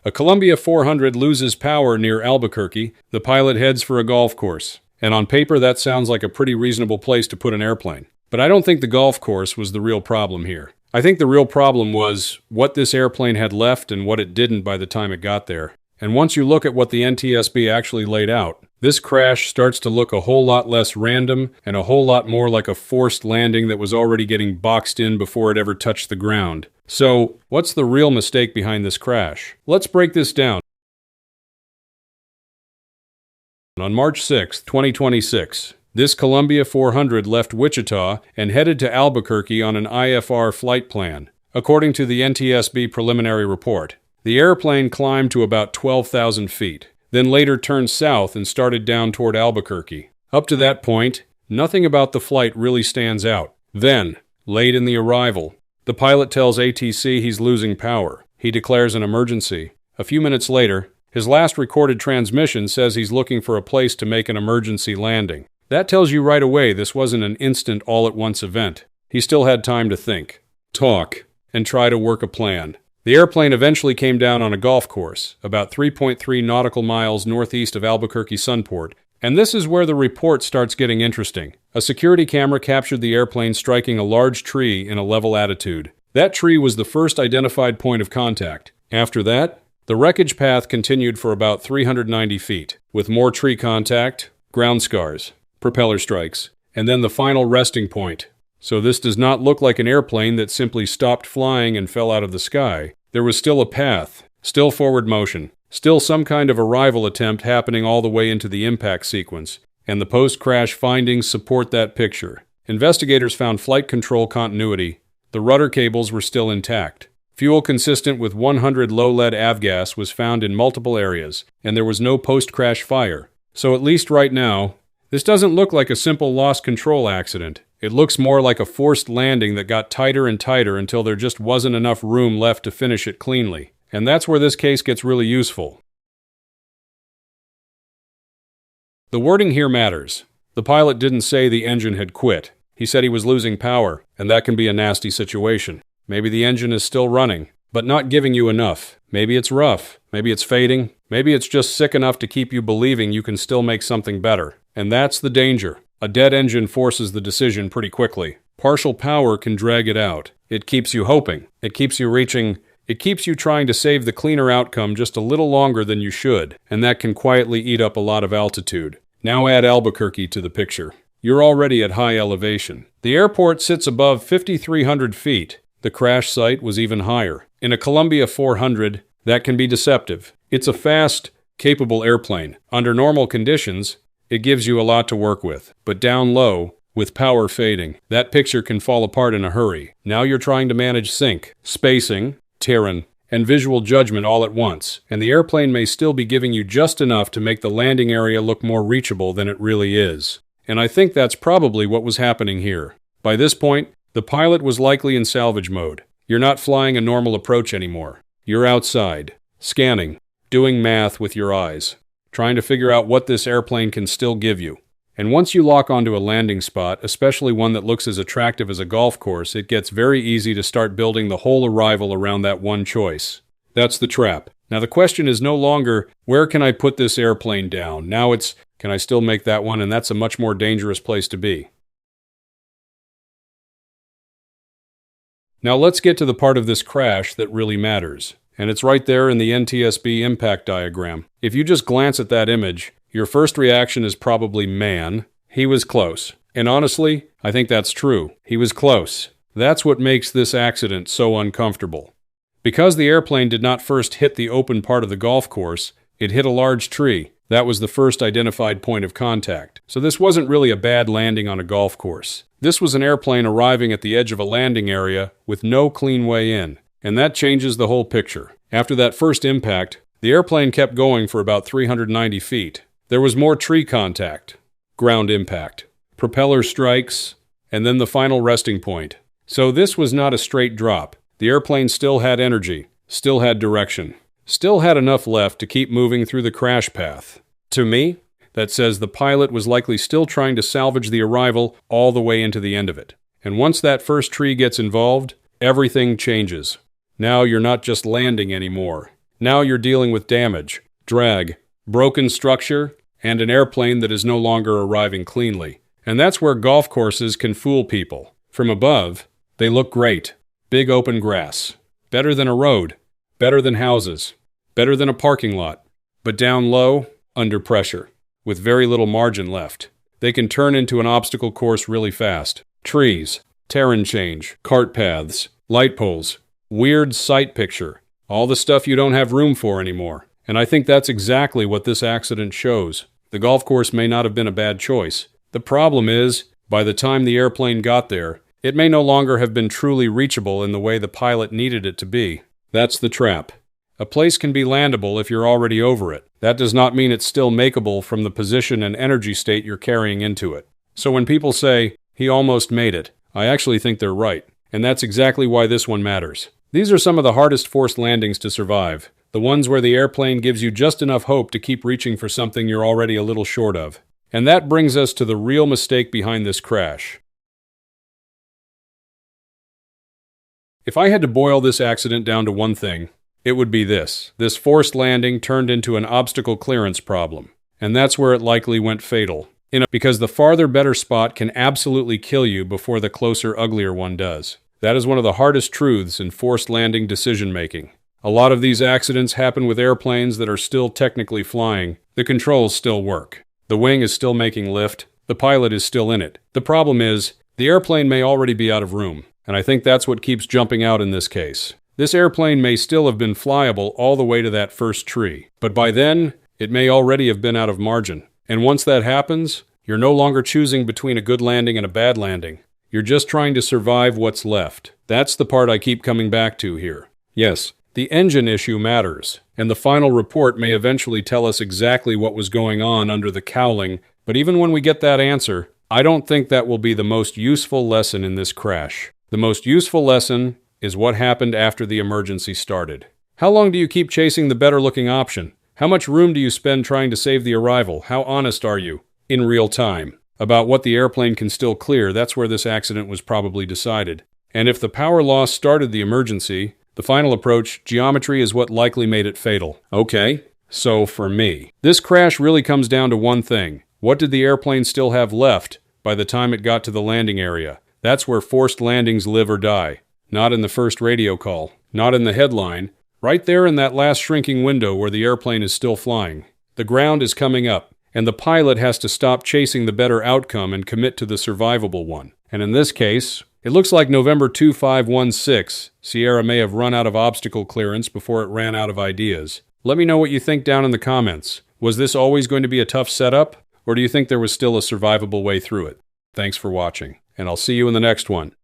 A Columbia 400 loses power near Albuquerque. The pilot heads for a golf course. And on paper, that sounds like a pretty reasonable place to put an airplane. But I don't think the golf course was the real problem here. I think the real problem was what this airplane had left and what it didn't by the time it got there. And once you look at what the NTSB actually laid out, this crash starts to look a whole lot less random and a whole lot more like a forced landing that was already getting boxed in before it ever touched the ground. So, what's the real mistake behind this crash? Let's break this down. On March 6, 2026, this Columbia 400 left Wichita and headed to Albuquerque on an IFR flight plan. According to the NTSB preliminary report, the airplane climbed to about 12,000 feet, then later turned south and started down toward Albuquerque. Up to that point, nothing about the flight really stands out. Then, late in the arrival, the pilot tells ATC he's losing power. He declares an emergency. A few minutes later, his last recorded transmission says he's looking for a place to make an emergency landing. That tells you right away this wasn't an instant all-at-once event. He still had time to think, talk, and try to work a plan. The airplane eventually came down on a golf course, about 3.3 nautical miles northeast of Albuquerque Sunport, and this is where the report starts getting interesting. A security camera captured the airplane striking a large tree in a level attitude. That tree was the first identified point of contact. After that, the wreckage path continued for about 390 feet, with more tree contact, ground scars, propeller strikes, and then the final resting point. So this does not look like an airplane that simply stopped flying and fell out of the sky. There was still a path, still forward motion, still some kind of arrival attempt happening all the way into the impact sequence, and the post-crash findings support that picture. Investigators found flight control continuity. The rudder cables were still intact. Fuel consistent with 100 low-lead avgas was found in multiple areas, and there was no post-crash fire. So at least right now, this doesn't look like a simple lost control accident. It looks more like a forced landing that got tighter and tighter until there just wasn't enough room left to finish it cleanly. And that's where this case gets really useful. The wording here matters. The pilot didn't say the engine had quit. He said he was losing power, and that can be a nasty situation. Maybe the engine is still running, but not giving you enough. Maybe it's rough. Maybe it's fading. Maybe it's just sick enough to keep you believing you can still make something better. And that's the danger. A dead engine forces the decision pretty quickly. Partial power can drag it out. It keeps you hoping. It keeps you reaching. It keeps you trying to save the cleaner outcome just a little longer than you should, and that can quietly eat up a lot of altitude. Now add Albuquerque to the picture. You're already at high elevation. The airport sits above 5,300 feet. The crash site was even higher. In a Columbia 400, that can be deceptive. It's a fast, capable airplane. Under normal conditions, it gives you a lot to work with. But down low, with power fading, that picture can fall apart in a hurry. Now you're trying to manage sync, spacing, terrain, and visual judgment all at once, and the airplane may still be giving you just enough to make the landing area look more reachable than it really is. And I think that's probably what was happening here. By this point, the pilot was likely in salvage mode. You're not flying a normal approach anymore. You're outside, scanning, doing math with your eyes, trying to figure out what this airplane can still give you. And once you lock onto a landing spot, especially one that looks as attractive as a golf course, it gets very easy to start building the whole arrival around that one choice. That's the trap. Now the question is no longer, where can I put this airplane down? Now it's, can I still make that one? And that's a much more dangerous place to be. Now let's get to the part of this crash that really matters. And it's right there in the NTSB impact diagram. If you just glance at that image, your first reaction is probably, man, he was close. And honestly, I think that's true. He was close. That's what makes this accident so uncomfortable. Because the airplane did not first hit the open part of the golf course, it hit a large tree. That was the first identified point of contact. So this wasn't really a bad landing on a golf course. This was an airplane arriving at the edge of a landing area with no clean way in. And that changes the whole picture. After that first impact, the airplane kept going for about 390 feet. There was more tree contact, ground impact, propeller strikes, and then the final resting point. So this was not a straight drop. The airplane still had energy, still had direction, still had enough left to keep moving through the crash path. To me, that says the pilot was likely still trying to salvage the arrival all the way into the end of it. And once that first tree gets involved, everything changes. Now you're not just landing anymore. Now you're dealing with damage, drag, broken structure, and an airplane that is no longer arriving cleanly. And that's where golf courses can fool people. From above, they look great. Big open grass. Better than a road. Better than houses. Better than a parking lot. But down low, under pressure, with very little margin left. They can turn into an obstacle course really fast. Trees, terrain change, cart paths, light poles, weird sight picture, all the stuff you don't have room for anymore. And I think that's exactly what this accident shows. The golf course may not have been a bad choice. The problem is, by the time the airplane got there, it may no longer have been truly reachable in the way the pilot needed it to be. That's the trap. A place can be landable if you're already over it. That does not mean it's still makeable from the position and energy state you're carrying into it. So when people say, "He almost made it," I actually think they're right. And that's exactly why this one matters. These are some of the hardest forced landings to survive. The ones where the airplane gives you just enough hope to keep reaching for something you're already a little short of. And that brings us to the real mistake behind this crash. If I had to boil this accident down to one thing, it would be this. This forced landing turned into an obstacle clearance problem. And that's where it likely went fatal. Because the farther better spot can absolutely kill you before the closer uglier one does. That is one of the hardest truths in forced landing decision-making. A lot of these accidents happen with airplanes that are still technically flying. The controls still work. The wing is still making lift. The pilot is still in it. The problem is, the airplane may already be out of room. And I think that's what keeps jumping out in this case. This airplane may still have been flyable all the way to that first tree. But by then, it may already have been out of margin. And once that happens, you're no longer choosing between a good landing and a bad landing. You're just trying to survive what's left. That's the part I keep coming back to here. Yes, the engine issue matters, and the final report may eventually tell us exactly what was going on under the cowling, but even when we get that answer, I don't think that will be the most useful lesson in this crash. The most useful lesson is what happened after the emergency started. How long do you keep chasing the better-looking option? How much room do you spend trying to save the arrival? How honest are you, in real time, about what the airplane can still clear? That's where this accident was probably decided. And if the power loss started the emergency, the final approach, geometry, is what likely made it fatal. Okay, so for me, this crash really comes down to one thing. What did the airplane still have left by the time it got to the landing area? That's where forced landings live or die. Not in the first radio call, not in the headline, right there in that last shrinking window where the airplane is still flying. The ground is coming up, and the pilot has to stop chasing the better outcome and commit to the survivable one. And in this case, it looks like November 2516, Sierra may have run out of obstacle clearance before it ran out of ideas. Let me know what you think down in the comments. Was this always going to be a tough setup, or do you think there was still a survivable way through it? Thanks for watching, and I'll see you in the next one.